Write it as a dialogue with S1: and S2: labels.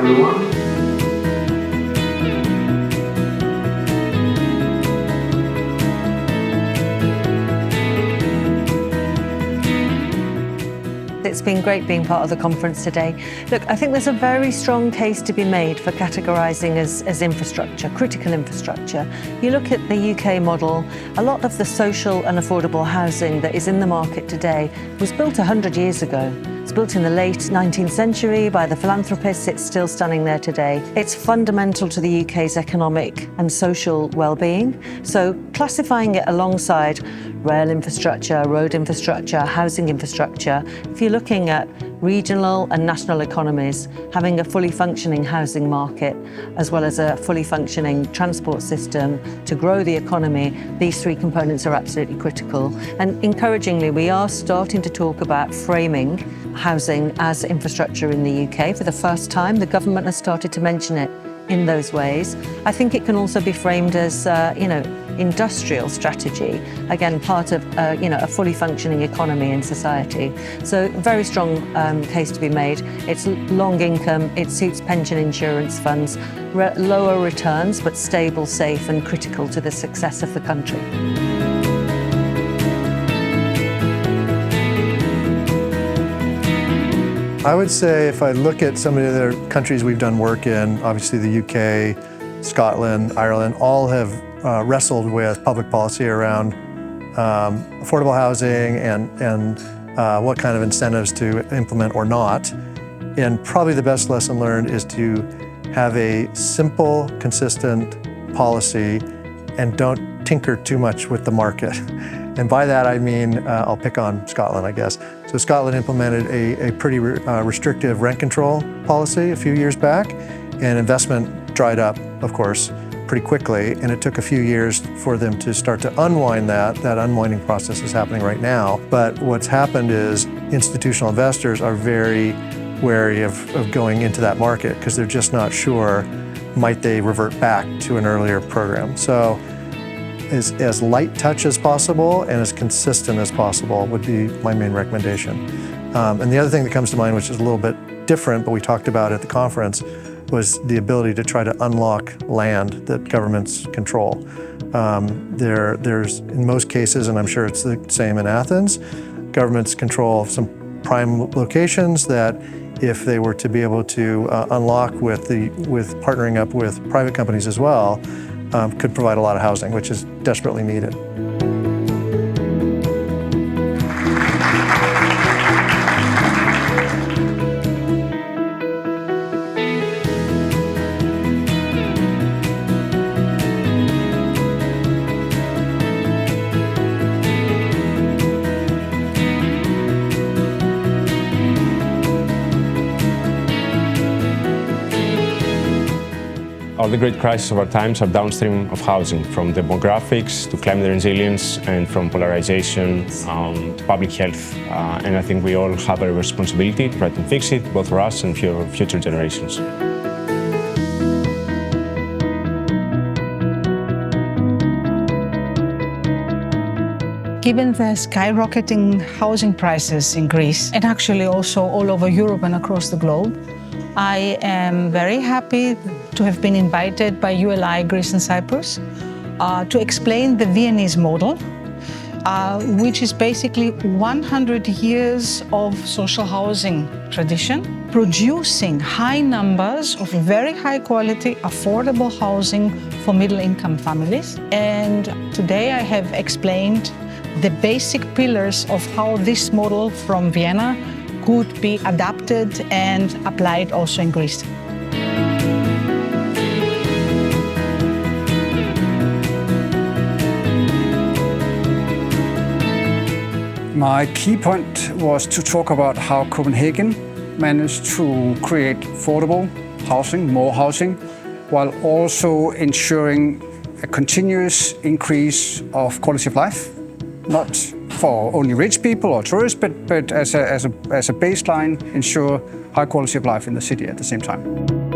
S1: everyone.
S2: It's been great being part of the conference today. Look, I think there's a very strong case to be made for categorising as infrastructure, critical infrastructure. You look at the UK model, a lot of the social and affordable housing that is in the market today was built 100 years ago. It's built in the late 19th century by the philanthropists. It's still standing there today. It's fundamental to the UK's economic and social well-being. So classifying it alongside rail infrastructure, road infrastructure, housing infrastructure, if you're looking at regional and national economies, having a fully functioning housing market, as well as a fully functioning transport system to grow the economy, these three components are absolutely critical. And encouragingly, we are starting to talk about framing housing as infrastructure in the UK. For the first time, the government has started to mention it in those ways. I think it can also be framed as, industrial strategy, again, part of, a fully functioning economy and society. So very strong case to be made. It's long income, it suits pension insurance funds, lower returns, but stable, safe and critical to the success of the country.
S3: I would say if I look at some of the other countries we've done work in, obviously the UK, Scotland, Ireland, all have wrestled with public policy around affordable housing and what kind of incentives to implement or not. And probably the best lesson learned is to have a simple, consistent policy and don't tinker too much with the market. And by that I mean, I'll pick on Scotland, I guess. So Scotland implemented a pretty restrictive rent control policy a few years back, and investment dried up, of course, pretty quickly, and it took a few years for them to start to unwind that. That unwinding process is happening right now. But what's happened is institutional investors are very wary of going into that market because they're just not sure, might they revert back to an earlier program. So as light touch as possible and as consistent as possible would be my main recommendation. And the other thing that comes to mind, which is a little bit different, but we talked about at the conference, was the ability to try to unlock land that governments control. There's, in most cases, and I'm sure it's the same in Athens, governments control some prime locations that if they were to be able to unlock with partnering up with private companies as well, could provide a lot of housing, which is desperately needed.
S4: All the great crises of our times are downstream of housing, from demographics to climate resilience and from polarization to public health. And I think we all have a responsibility to try to fix it, both for us and for future generations.
S5: Given the skyrocketing housing prices in Greece, and actually also all over Europe and across the globe, I am very happy to have been invited by ULI Greece and Cyprus to explain the Viennese model, which is basically 100 years of social housing tradition, producing high numbers of very high quality, affordable housing for middle-income families. And today I have explained the basic pillars of how this model from Vienna could be adapted and applied also in Greece.
S6: My key point was to talk about how Copenhagen managed to create affordable housing, more housing, while also ensuring a continuous increase of quality of life, not for only rich people or tourists, but as a baseline, ensure high quality of life in the city at the same time.